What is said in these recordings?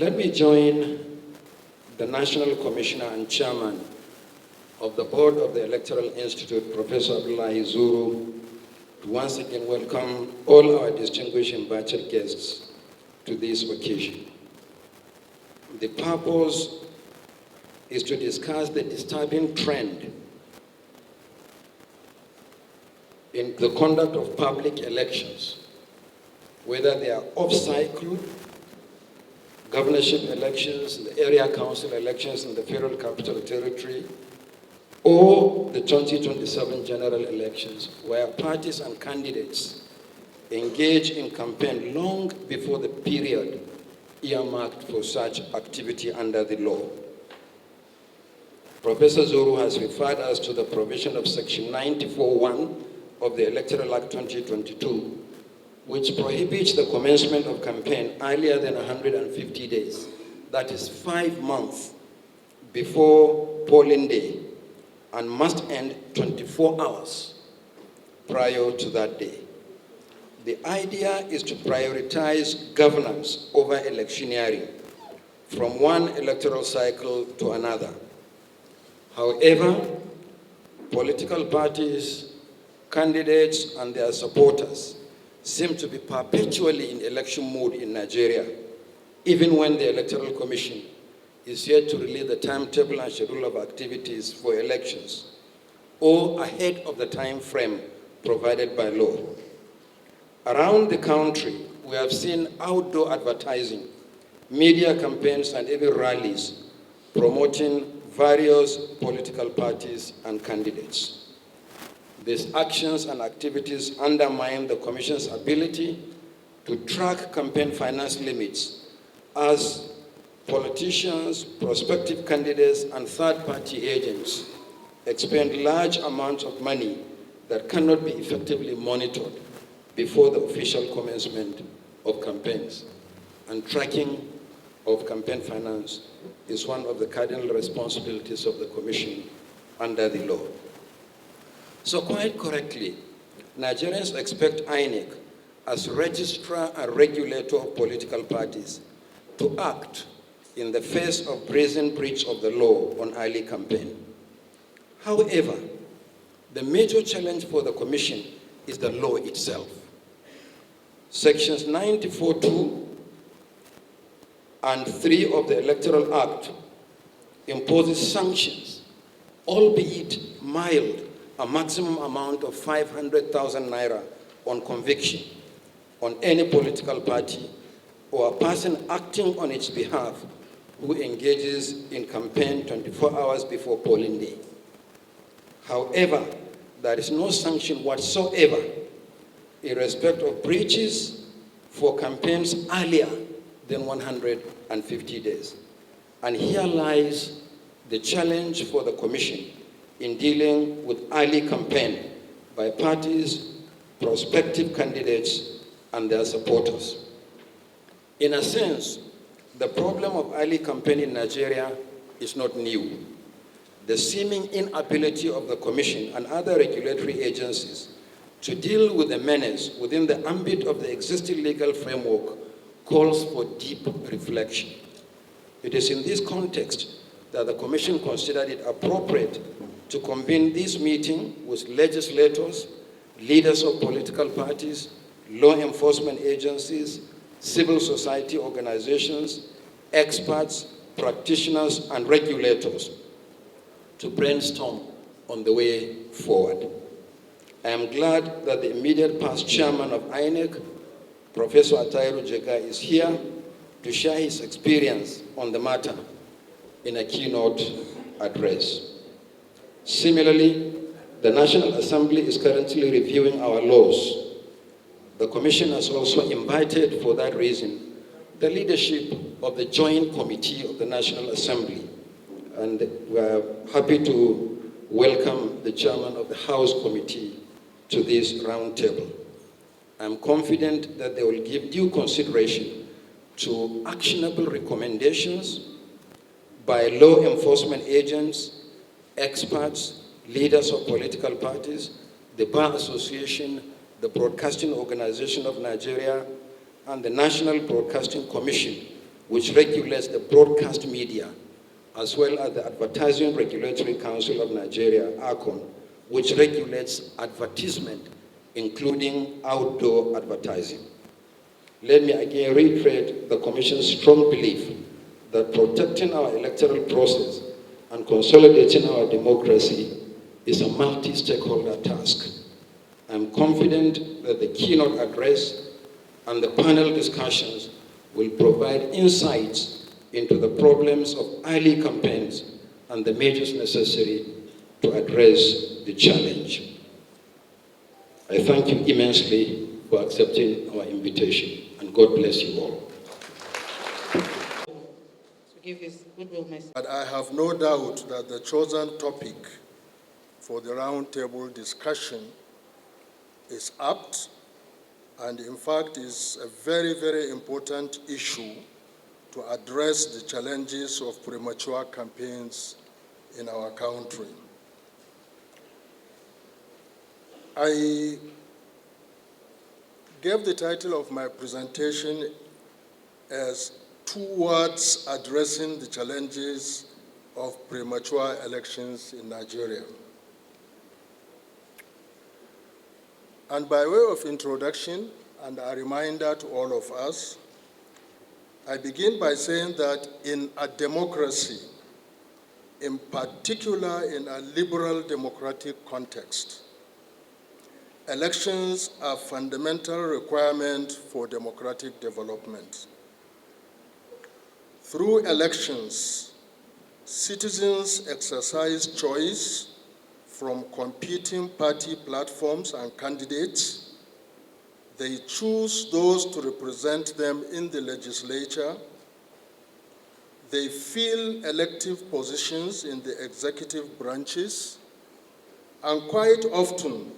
Let me join the National Commissioner and Chairman of the Board of the Electoral Institute, Professor Abdullahi Zuru, to once again welcome all our distinguished invited guests to this occasion. The purpose is to discuss the disturbing trend in the conduct of public elections, whether they are off-cycle, governorship elections, the area council elections in the Federal Capital Territory, or the 2027 general elections, where parties and candidates engage in campaign long before the period earmarked for such activity under the law. Professor Zuru has referred us to the provision of Section 94(1) of the Electoral Act 2022, which prohibits the commencement of campaign earlier than 150 days, that is 5 months before polling day, and must end 24 hours prior to that day. The idea is to prioritize governance over electioneering from one electoral cycle to another. However, political parties, candidates, and their supporters seem to be perpetually in election mode in Nigeria, even when the Electoral Commission is yet to release the timetable and schedule of activities for elections, or ahead of the time frame provided by law. Around the country, we have seen outdoor advertising, media campaigns, and even rallies promoting various political parties and candidates. These actions and activities undermine the Commission's ability to track campaign finance limits, as politicians, prospective candidates, and third-party agents expend large amounts of money that cannot be effectively monitored before the official commencement of campaigns. And tracking of campaign finance is one of the cardinal responsibilities of the Commission under the law. So quite correctly, Nigerians expect INEC, as registrar and regulator of political parties, to act in the face of brazen breach of the law on early campaign. However, the major challenge for the Commission is the law itself. Sections 94(2) and 3 of the Electoral Act imposes sanctions, albeit mild, a maximum amount of 500,000 naira on conviction on any political party or a person acting on its behalf who engages in campaign 24 hours before polling day. However, there is no sanction whatsoever in respect of breaches for campaigns earlier than 150 days. And here lies the challenge for the Commission in dealing with early campaign by parties, prospective candidates, and their supporters. In a sense, the problem of early campaign in Nigeria is not new. The seeming inability of the Commission and other regulatory agencies to deal with the menace within the ambit of the existing legal framework calls for deep reflection. It is in this context that the Commission considered it appropriate to convene this meeting with legislators, leaders of political parties, law enforcement agencies, civil society organizations, experts, practitioners, and regulators to brainstorm on the way forward. I am glad that the immediate past chairman of INEC, Professor Jega, is here to share his experience on the matter in a keynote address. Similarly, the National Assembly is currently reviewing our laws. The Commission has also invited, for that reason, the leadership of the Joint Committee of the National Assembly. And we are happy to welcome the chairman of the House Committee to this roundtable. I'm confident that they will give due consideration to actionable recommendations by law enforcement agents, experts, leaders of political parties, the Bar Association, the Broadcasting Organization of Nigeria, and the National Broadcasting Commission, which regulates the broadcast media, as well as the Advertising Regulatory Council of Nigeria, ARCON, which regulates advertisement, including outdoor advertising. Let me again reiterate the Commission's strong belief that protecting our electoral process and consolidating our democracy is a multi-stakeholder task. I'm confident that the keynote address and the panel discussions will provide insights into the problems of early campaigns and the measures necessary to address the challenge. I thank you immensely for accepting our invitation, and God bless you all. But I have no doubt that the chosen topic for the roundtable discussion is apt and in fact is a very, very important issue to address the challenges of premature campaigns in our country. I gave the title of my presentation as Towards Addressing the Challenges of Premature Elections in Nigeria. And by way of introduction and a reminder to all of us, I begin by saying that in a democracy, in particular in a liberal democratic context, elections are a fundamental requirement for democratic development. Through elections, citizens exercise choice from competing party platforms and candidates. They choose those to represent them in the legislature. They fill elective positions in the executive branches, and quite often,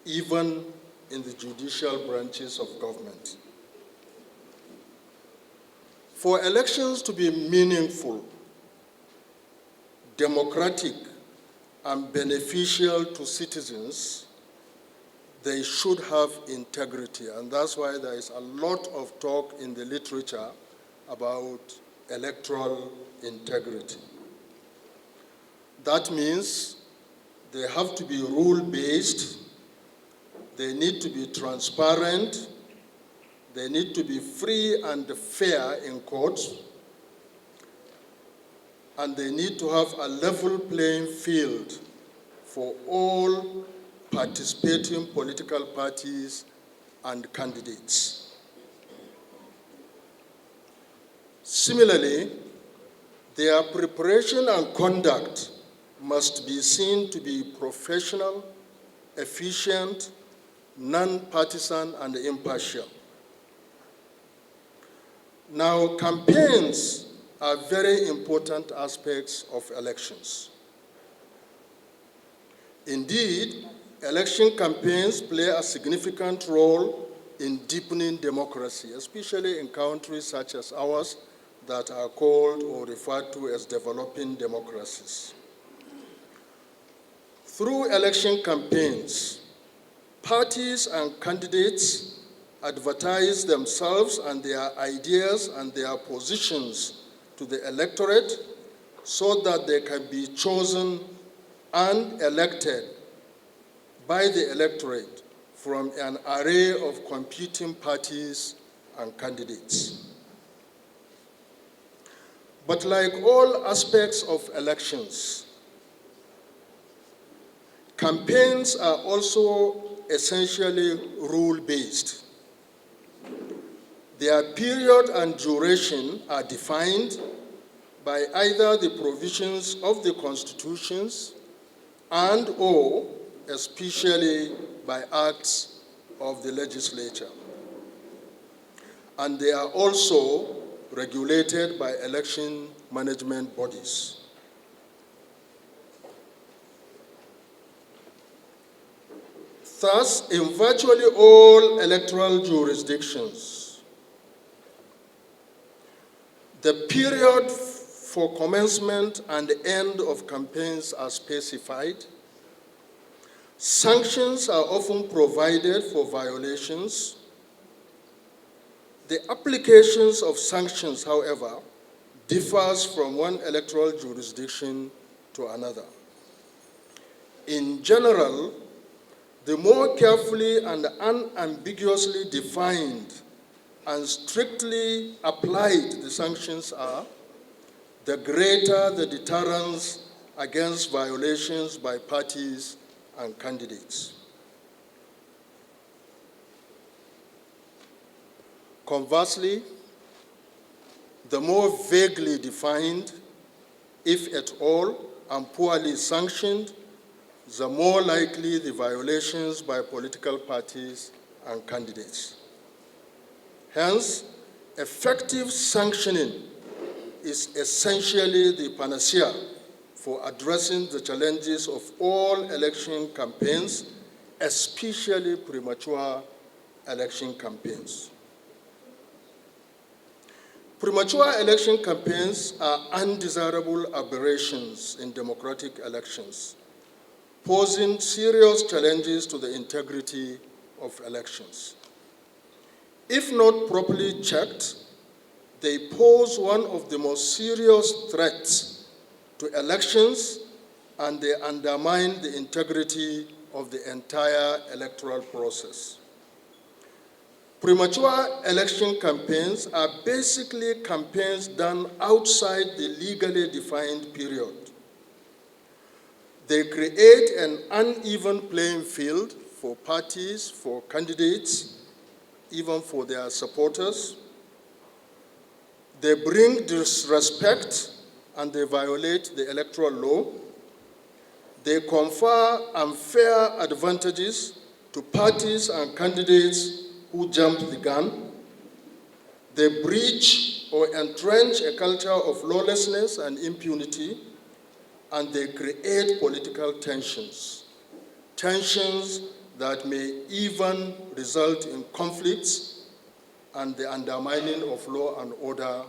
even in the judicial branches of government. For elections to be meaningful, democratic, and beneficial to citizens, they should have integrity. And that's why there is a lot of talk in the literature about electoral integrity. That means they have to be rule-based, they need to be transparent, they need to be free and fair in courts, and they need to have a level playing field for all participating political parties and candidates. Similarly, their preparation and conduct must be seen to be professional, efficient, non-partisan, and impartial. Now, campaigns are very important aspects of elections. Indeed, election campaigns play a significant role in deepening democracy, especially in countries such as ours that are called or referred to as developing democracies. Through election campaigns, parties and candidates advertise themselves and their ideas and their positions to the electorate so that they can be chosen and elected by the electorate from an array of competing parties and candidates. But like all aspects of elections, campaigns are also essentially rule-based. Their period and duration are defined by either the provisions of the constitutions and/or especially by acts of the legislature. And they are also regulated by election management bodies. Thus, in virtually all electoral jurisdictions, the period for commencement and end of campaigns are specified. Sanctions are often provided for violations. The applications of sanctions, however, differs from one electoral jurisdiction to another. In general, the more carefully and unambiguously defined and strictly applied the sanctions are, the greater the deterrence against violations by parties and candidates. Conversely, the more vaguely defined, if at all, and poorly sanctioned, the more likely the violations by political parties and candidates. Hence, effective sanctioning is essentially the panacea for addressing the challenges of all election campaigns, especially premature election campaigns. Premature election campaigns are undesirable aberrations in democratic elections, posing serious challenges to the integrity of elections. If not properly checked, they pose one of the most serious threats to elections, and they undermine the integrity of the entire electoral process. Premature election campaigns are basically campaigns done outside the legally defined period. They create an uneven playing field for parties, for candidates, even for their supporters. They bring disrespect and they violate the electoral law. They confer unfair advantages to parties and candidates who jump the gun. They breach or entrench a culture of lawlessness and impunity, and they create political tensions, tensions that may even result in conflicts and the undermining of law and order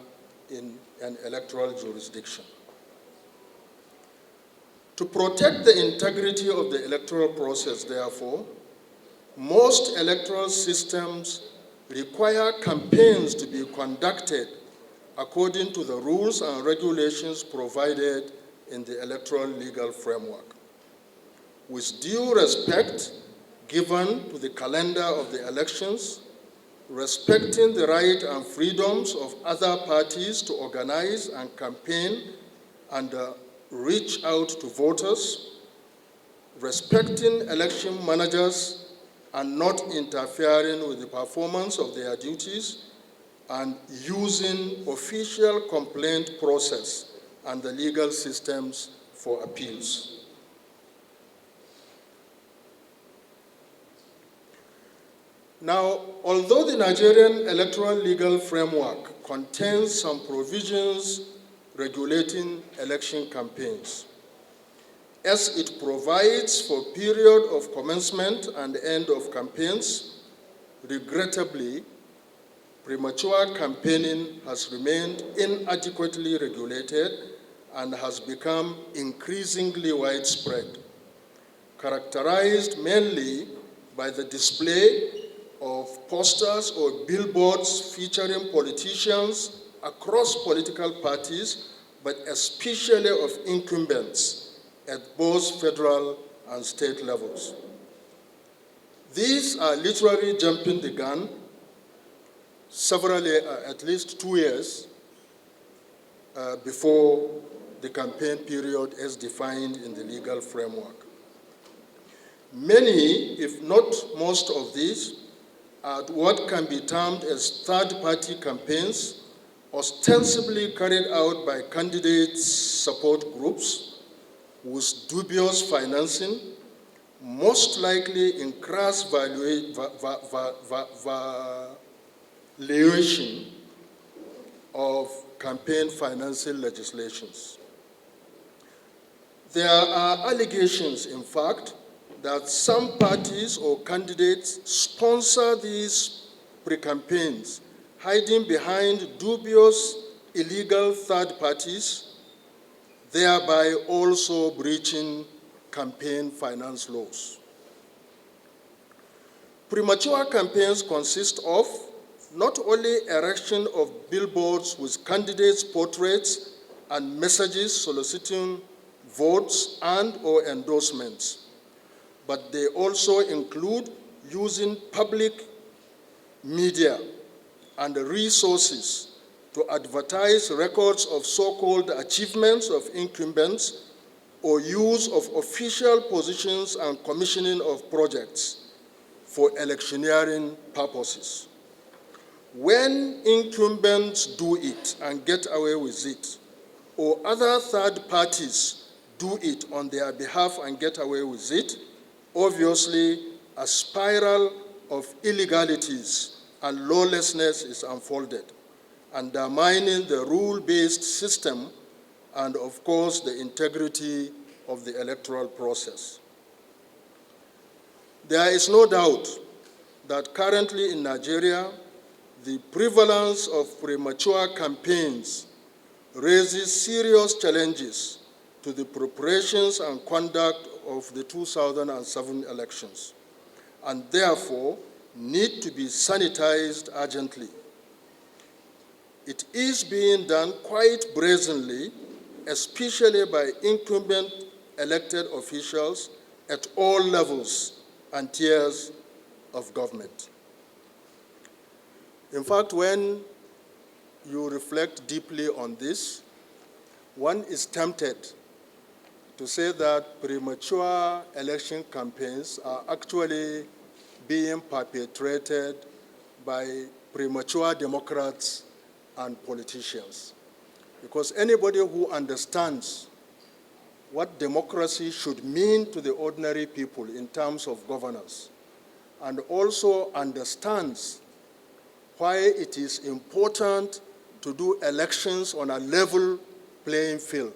in an electoral jurisdiction. To protect the integrity of the electoral process, therefore, most electoral systems require campaigns to be conducted according to the rules and regulations provided in the electoral legal framework, with due respect given to the calendar of the elections, respecting the right and freedoms of other parties to organize and campaign and reach out to voters, respecting election managers and not interfering with the performance of their duties, and using official complaint process and the legal systems for appeals. Now, although the Nigerian electoral legal framework contains some provisions regulating election campaigns, as it provides for period of commencement and end of campaigns, regrettably, premature campaigning has remained inadequately regulated and has become increasingly widespread, characterized mainly by the display of posters or billboards featuring politicians across political parties, but especially of incumbents at both federal and state levels. These are literally jumping the gun at least 2 years before the campaign period as defined in the legal framework. Many, if not most of these, are what can be termed as third-party campaigns, ostensibly carried out by candidates' support groups with dubious financing, most likely in crass violation of campaign financing legislations. There are allegations, in fact, that some parties or candidates sponsor these pre-campaigns, hiding behind dubious illegal third parties, thereby also breaching campaign finance laws. Premature campaigns consist of, not only erection of billboards with candidates' portraits and messages soliciting votes and/or endorsements, but they also include using public media and resources to advertise records of so-called achievements of incumbents or use of official positions and commissioning of projects for electioneering purposes. When incumbents do it and get away with it, or other third parties do it on their behalf and get away with it, obviously a spiral of illegalities and lawlessness is unfolded, undermining the rule-based system and, of course, the integrity of the electoral process. There is no doubt that currently in Nigeria, the prevalence of premature campaigns raises serious challenges to the preparations and conduct of the 2007 elections, and therefore need to be sanitized urgently. It is being done quite brazenly, especially by incumbent elected officials at all levels and tiers of government. In fact, when you reflect deeply on this, one is tempted to say that premature election campaigns are actually being perpetrated by premature Democrats and politicians. Because anybody who understands what democracy should mean to the ordinary people in terms of governance, and also understands why it is important to do elections on a level playing field,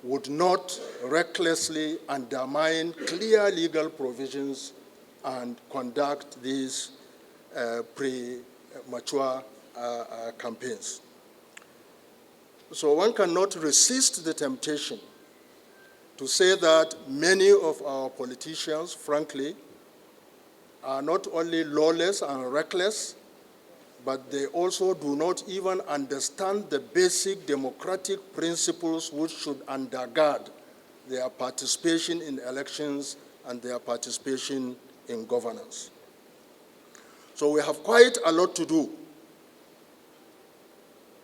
would not recklessly undermine clear legal provisions and conduct these premature campaigns. So one cannot resist the temptation to say that many of our politicians, frankly, are not only lawless and reckless, but they also do not even understand the basic democratic principles which should undergird their participation in elections and their participation in governance. So we have quite a lot to do.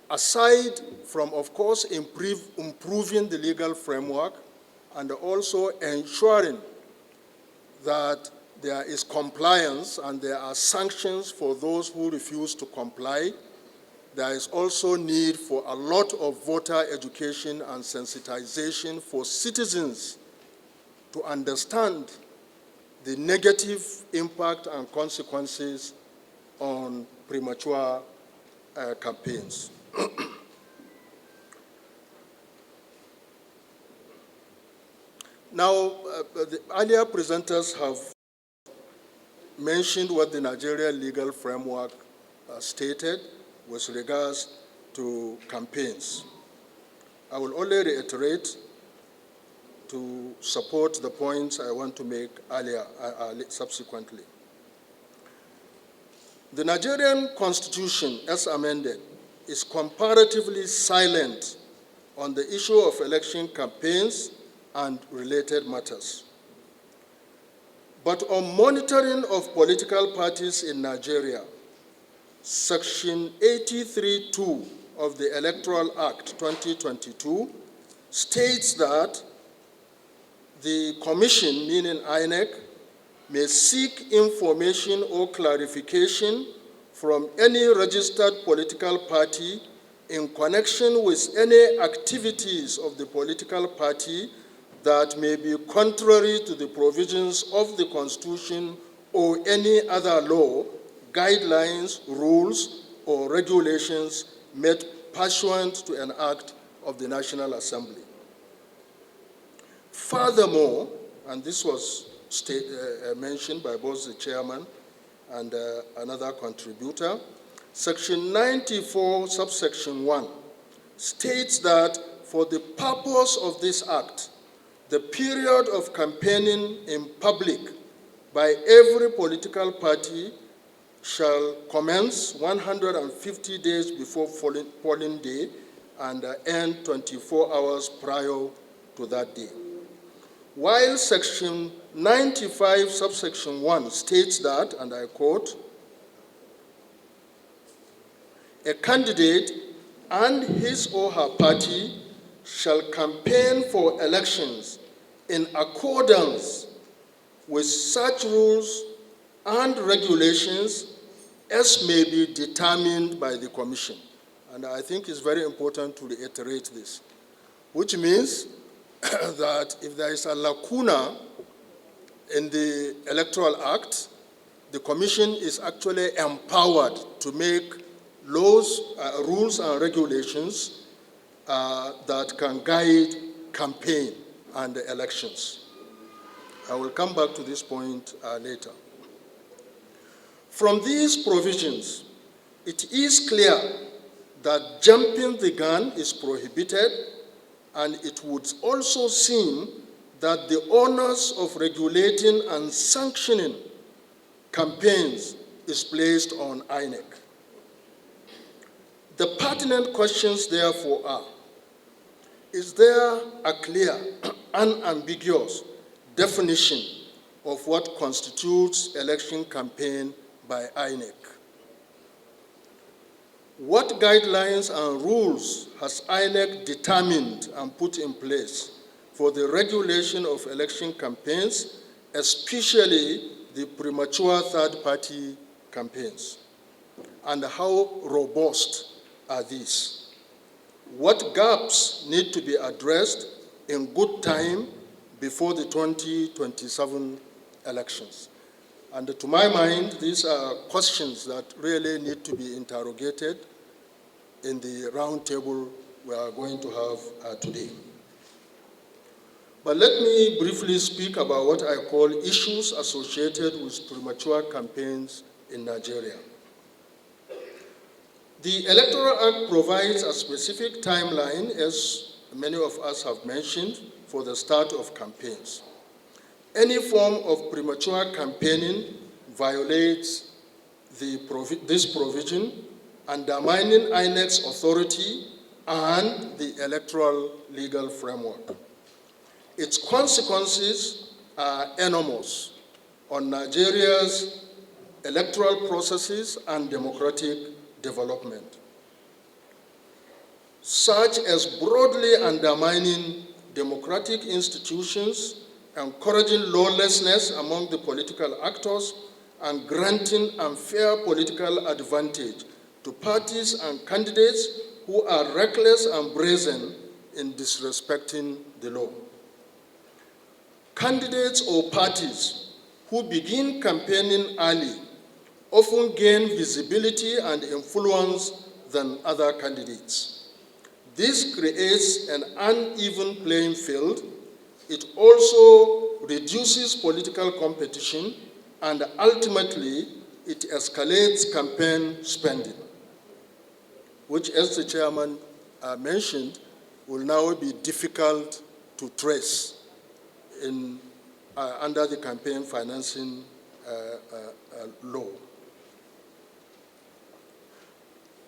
Aside from, of course, improving the legal framework and also ensuring that there is compliance and there are sanctions for those who refuse to comply, there is also need for a lot of voter education and sensitization for citizens to understand the negative impact and consequences on premature campaigns. Now, the earlier presenters have mentioned what the Nigerian legal framework stated with regards to campaigns. I will only reiterate to support the points I want to make subsequently. The Nigerian Constitution, as amended, is comparatively silent on the issue of election campaigns and related matters. But on monitoring of political parties in Nigeria, Section 83(2) of the Electoral Act 2022 states that the Commission, meaning INEC, may seek information or clarification from any registered political party in connection with any activities of the political party that may be contrary to the provisions of the Constitution or any other law, guidelines, rules, or regulations made pursuant to an act of the National Assembly. Furthermore, and this was mentioned by both the chairman and another contributor, Section 94, subsection 1, states that for the purpose of this act, the period of campaigning in public by every political party shall commence 150 days before polling day and end 24 hours prior to that day. While Section 95, subsection 1 states that, and I quote, a candidate and his or her party shall campaign for elections in accordance with such rules and regulations as may be determined by the Commission. And I think it's very important to reiterate this, which means that if there is a lacuna in the Electoral Act, the Commission is actually empowered to make laws, rules and regulations that can guide campaign and elections. I will come back to this point later. From these provisions, it is clear that jumping the gun is prohibited, and it would also seem that the onus of regulating and sanctioning campaigns is placed on INEC. The pertinent questions, therefore, are, is there a clear, unambiguous definition of what constitutes election campaign by INEC? What guidelines and rules has INEC determined and put in place for the regulation of election campaigns, especially the premature third-party campaigns? And how robust are these? What gaps need to be addressed in good time before the 2027 elections? And to my mind, these are questions that really need to be interrogated in the roundtable we are going to have today. But let me briefly speak about what I call issues associated with premature campaigns in Nigeria. The Electoral Act provides a specific timeline, as many of us have mentioned, for the start of campaigns. Any form of premature campaigning violates this provision, undermining INEC's authority and the electoral legal framework. Its consequences are enormous on Nigeria's electoral processes and democratic development, such as broadly undermining democratic institutions, encouraging lawlessness among the political actors, and granting unfair political advantage to parties and candidates who are reckless and brazen in disrespecting the law. Candidates or parties who begin campaigning early often gain visibility and influence than other candidates. This creates an uneven playing field. It also reduces political competition, and ultimately, it escalates campaign spending, which, as the chairman mentioned, will now be difficult to trace under the campaign financing law.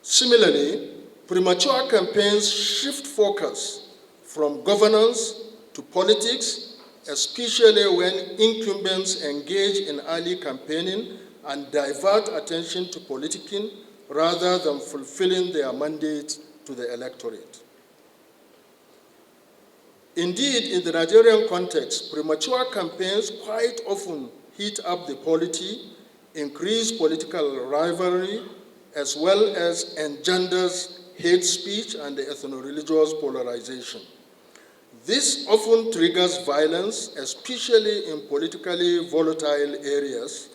Similarly, premature campaigns shift focus from governance to politics, especially when incumbents engage in early campaigning and divert attention to politicking rather than fulfilling their mandate to the electorate. Indeed, in the Nigerian context, premature campaigns quite often heat up the polity, increase political rivalry, as well as engenders hate speech and ethno-religious polarization. This often triggers violence, especially in politically volatile areas,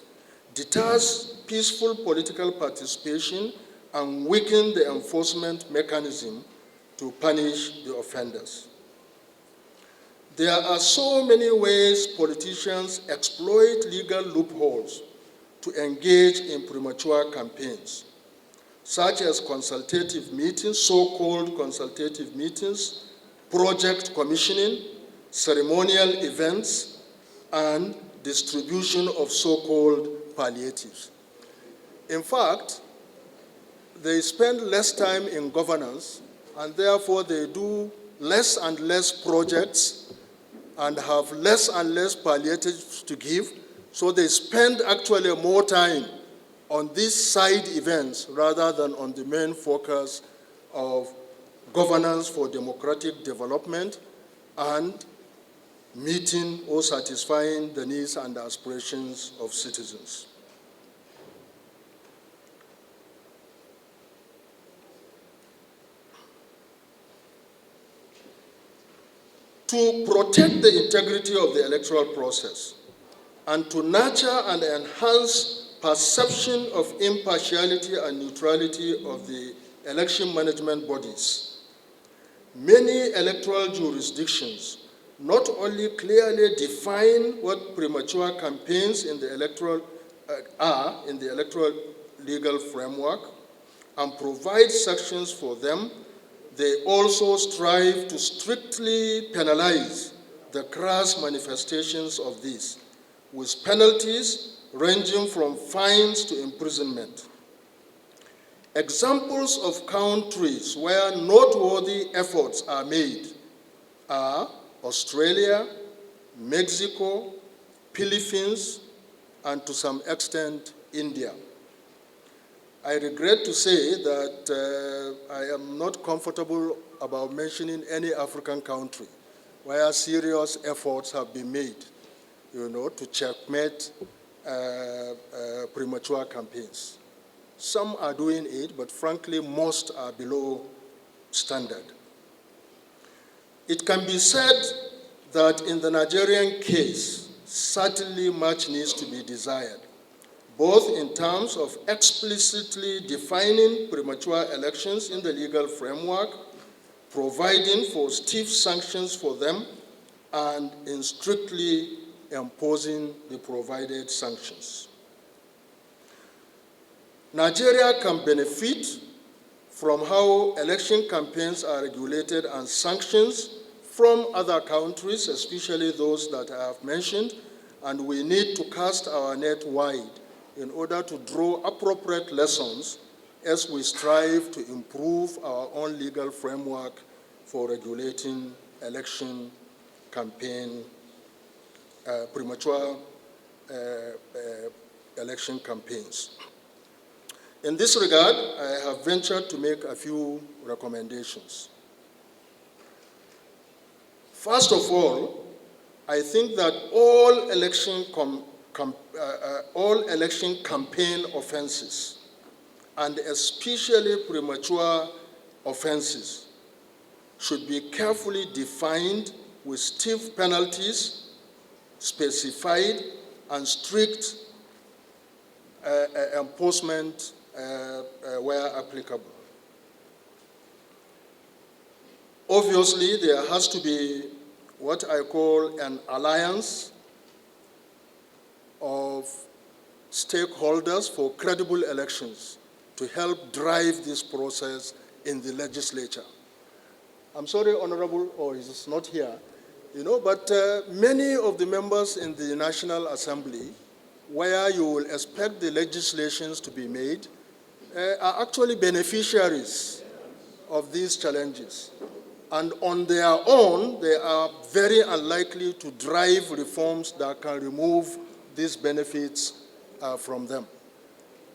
deters peaceful political participation, and weakens the enforcement mechanism to punish the offenders. There are so many ways politicians exploit legal loopholes to engage in premature campaigns, such as consultative meetings, so-called consultative meetings, project commissioning, ceremonial events, and distribution of so-called palliatives. In fact, they spend less time in governance, and therefore they do less and less projects and have less and less palliatives to give. So they spend actually more time on these side events rather than on the main focus of governance for democratic development and meeting or satisfying the needs and aspirations of citizens. To protect the integrity of the electoral process and to nurture and enhance perception of impartiality and neutrality of the election management bodies, many electoral jurisdictions not only clearly define what premature campaigns in the electoral are in the electoral legal framework and provide sections for them, they also strive to strictly penalize the crass manifestations of these, with penalties ranging from fines to imprisonment. Examples of countries where noteworthy efforts are made are Australia, Mexico, Philippines, and to some extent, India. I regret to say that I am not comfortable about mentioning any African country where serious efforts have been made, to checkmate premature campaigns. Some are doing it, but frankly, most are below standard. It can be said that in the Nigerian case, certainly much needs to be desired, both in terms of explicitly defining premature elections in the legal framework, providing for stiff sanctions for them, and in strictly imposing the provided sanctions. Nigeria can benefit from how election campaigns are regulated and sanctions from other countries, especially those that I have mentioned, and we need to cast our net wide in order to draw appropriate lessons as we strive to improve our own legal framework for regulating election campaign, premature election campaigns. In this regard, I have ventured to make a few recommendations. First of all, I think that all election campaign offenses, and especially premature offenses, should be carefully defined with stiff penalties, specified, and strict enforcement where applicable. Obviously, there has to be what I call an alliance of stakeholders for credible elections to help drive this process in the legislature. I'm sorry, Honorable, he's not here, but many of the members in the National Assembly, where you will expect the legislations to be made, are actually beneficiaries of these challenges. And on their own, they are very unlikely to drive reforms that can remove these benefits from them.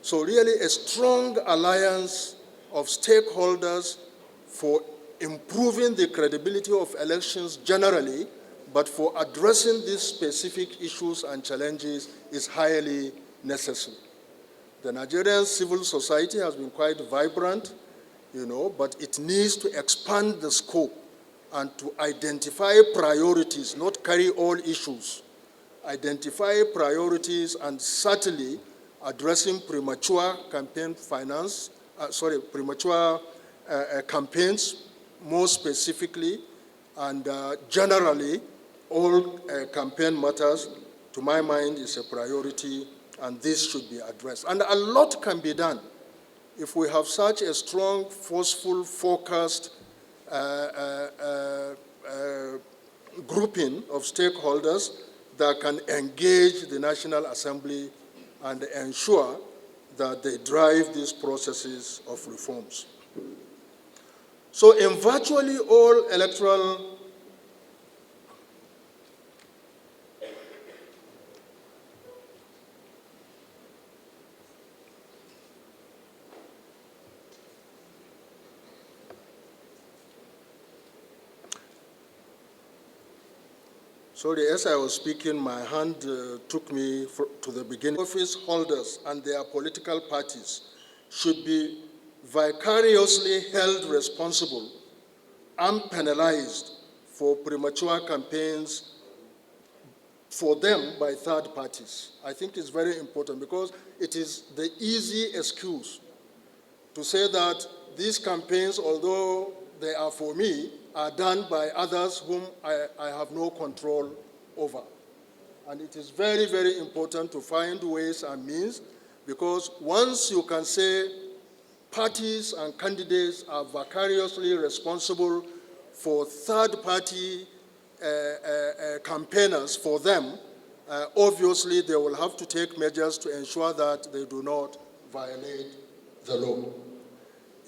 So really a strong alliance of stakeholders for improving the credibility of elections generally, but for addressing these specific issues and challenges is highly necessary. The Nigerian civil society has been quite vibrant, but it needs to expand the scope and to identify priorities, not carry all issues. Identify priorities and certainly addressing premature campaign finance, premature campaigns more specifically, and generally all campaign matters, to my mind, is a priority, and this should be addressed. And a lot can be done if we have such a strong, forceful, focused grouping of stakeholders that can engage the National Assembly and ensure that they drive these processes of reforms. So in virtually all electoral Sorry, as I was speaking, my hand took me to the beginning. Office holders and their political parties should be vicariously held responsible and penalized for premature campaigns for them by third parties. I think it's very important because it is the easy excuse to say that these campaigns, although they are for me, are done by others whom I have no control over. And it is very, very important to find ways and means, because once you can say parties and candidates are vicariously responsible for third-party campaigners for them, obviously they will have to take measures to ensure that they do not violate the law.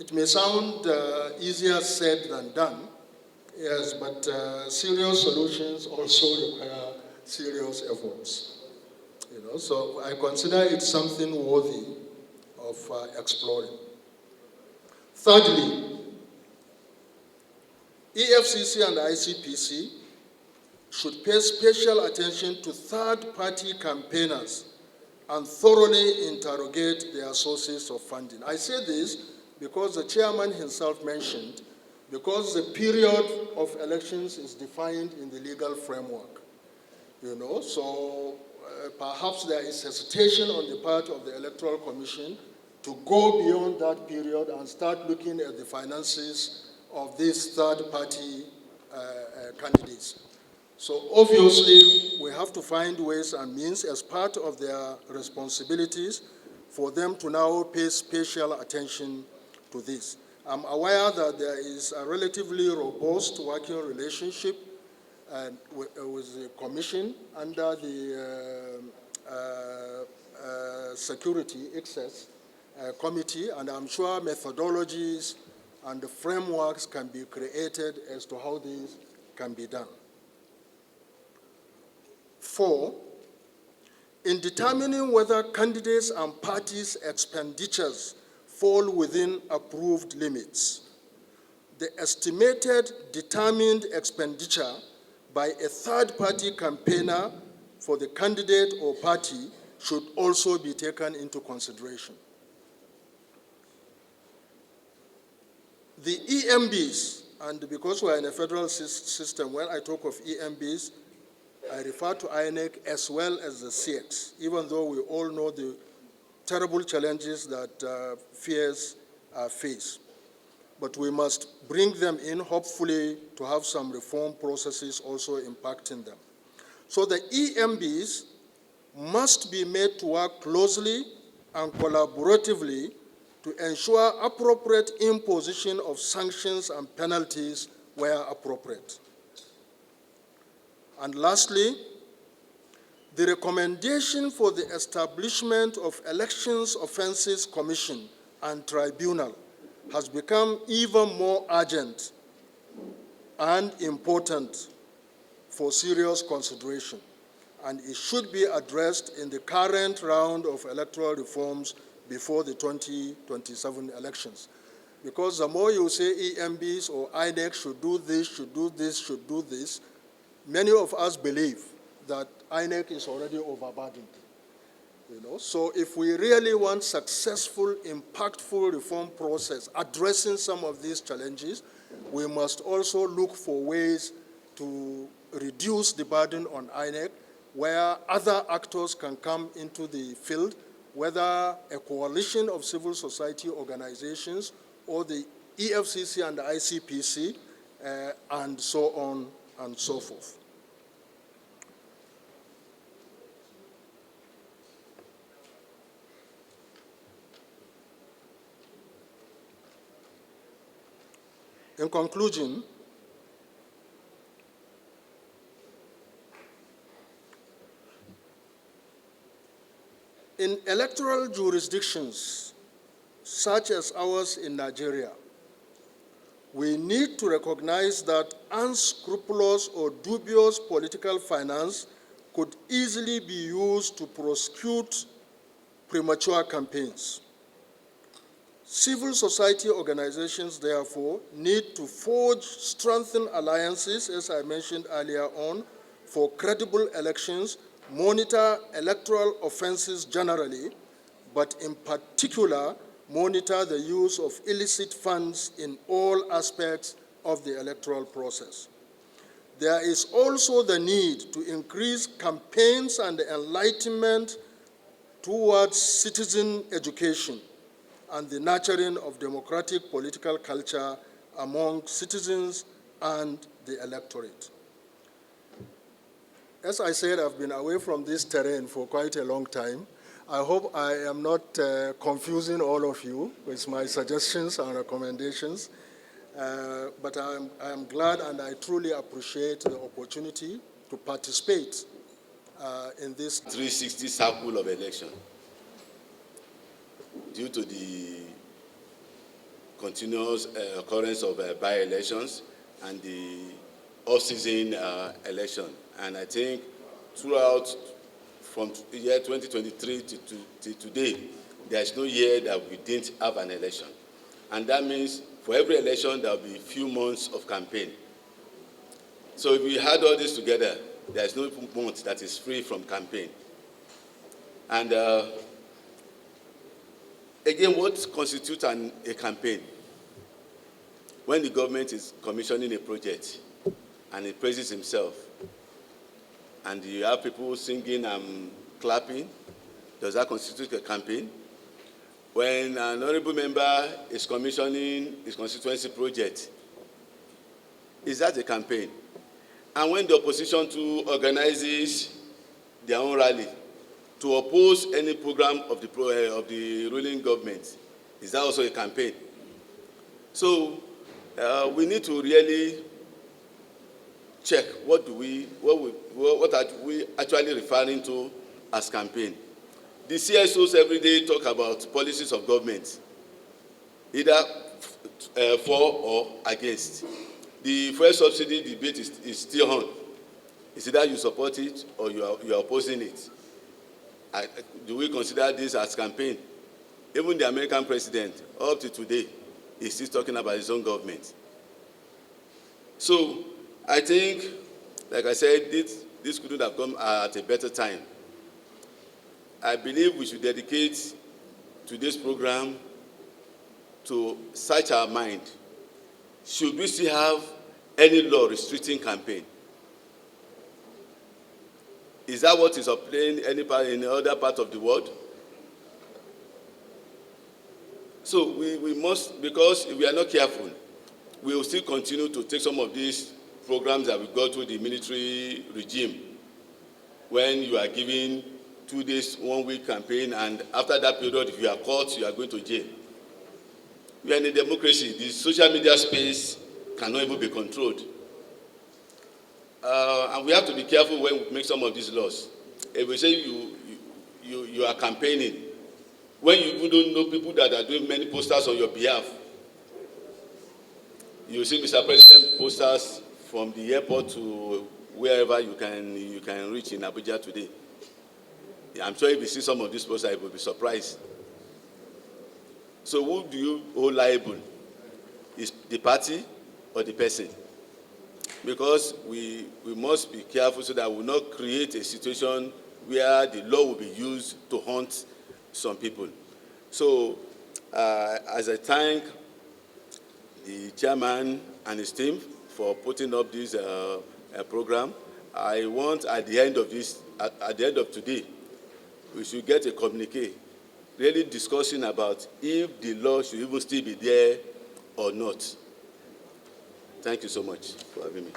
It may sound easier said than done, yes, but serious solutions also require serious efforts. So I consider it something worthy of exploring. Thirdly, EFCC and ICPC should pay special attention to third-party campaigners and thoroughly interrogate their sources of funding. I say this because the chairman himself mentioned, because the period of elections is defined in the legal framework, so perhaps there is hesitation on the part of the Electoral Commission to go beyond that period and start looking at the finances of these third-party candidates. So obviously, we have to find ways and means as part of their responsibilities for them to now pay special attention to this. I'm aware that there is a relatively robust working relationship with the Commission under the Security Access Committee, and I'm sure methodologies and the frameworks can be created as to how this can be done. 4, in determining whether candidates and parties' expenditures fall within approved limits, the estimated determined expenditure by a third-party campaigner for the candidate or party should also be taken into consideration. The EMBs, and because we're in a federal system, when I talk of EMBs, I refer to INEC as well as the CX, even though we all know the terrible challenges that fears face. But we must bring them in, hopefully, to have some reform processes also impacting them. So the EMBs must be made to work closely and collaboratively to ensure appropriate imposition of sanctions and penalties where appropriate. And lastly, the recommendation for the establishment of Elections Offences Commission and Tribunal has become even more urgent and important for serious consideration, and it should be addressed in the current round of electoral reforms before the 2027 elections. Because the more you say EMBs or INEC should do this, should do this, should do this, many of us believe that INEC is already overburdened. So if we really want successful, impactful reform process addressing some of these challenges, we must also look for ways to reduce the burden on INEC, where other actors can come into the field, whether a coalition of civil society organizations or the EFCC and the ICPC, and so on and so forth. In conclusion, In electoral jurisdictions, such as ours in Nigeria, we need to recognize that unscrupulous or dubious political finance could easily be used to prosecute premature campaigns. Civil society organizations, therefore, need to forge strengthened alliances, as I mentioned earlier on, for credible elections, monitor electoral offenses generally, but in particular, monitor the use of illicit funds in all aspects of the electoral process. There is also the need to increase campaigns and enlightenment towards citizen education and the nurturing of democratic political culture among citizens and the electorate. As I said, I've been away from this terrain for quite a long time. I hope I am not confusing all of you with my suggestions and recommendations, but I am glad and I truly appreciate the opportunity to participate in this 360 cycle of election due to the continuous occurrence of by-elections and the off-season election. And I think throughout from the year 2023 to today, there is no year that we didn't have an election. And that means for every election, there will be a few months of campaign. So if we had all this together, there is no month that is free from campaign. And again, what constitutes a campaign? When the government is commissioning a project and he praises himself, and you have people singing and clapping, does that constitute a campaign? When an honorable member is commissioning his constituency project, is that a campaign? And when the opposition too organizes their own rally to oppose any program of the ruling government, is that also a campaign? So we need to really check what are we actually referring to as campaign. The CSOs every day talk about policies of government, either for or against. The fuel subsidy debate is still on. It's either you support it or you are opposing it. Do we consider this as campaign? Even the American president, up to today, is still talking about his own government. So I think, like I said, this couldn't have come at a better time. I believe we should dedicate today's program to search our mind. Should we still have any law restricting campaign? Is that what is obtained in other part of the world? So we must, because if we are not careful, we will still continue to take some of these programs that we go through the military regime, when you are given 2 days, 1 week campaign, and after that period, if you are caught, you are going to jail. We are in a democracy. The social media space cannot even be controlled. And we have to be careful when we make some of these laws. If we say you are campaigning, when you even don't know people that are doing many posters on your behalf, you see Mr. President posters from the airport to wherever you can reach in Abuja today. I'm sure if you see some of these posters, you will be surprised. So who do you hold liable? Is the party or the person? Because we must be careful so that we will not create a situation where the law will be used to hunt some people. So as I thank the chairman and his team for putting up this program, I want at the end of today, we should get a communique really discussing about if the law should even still be there or not. Thank you so much for having me.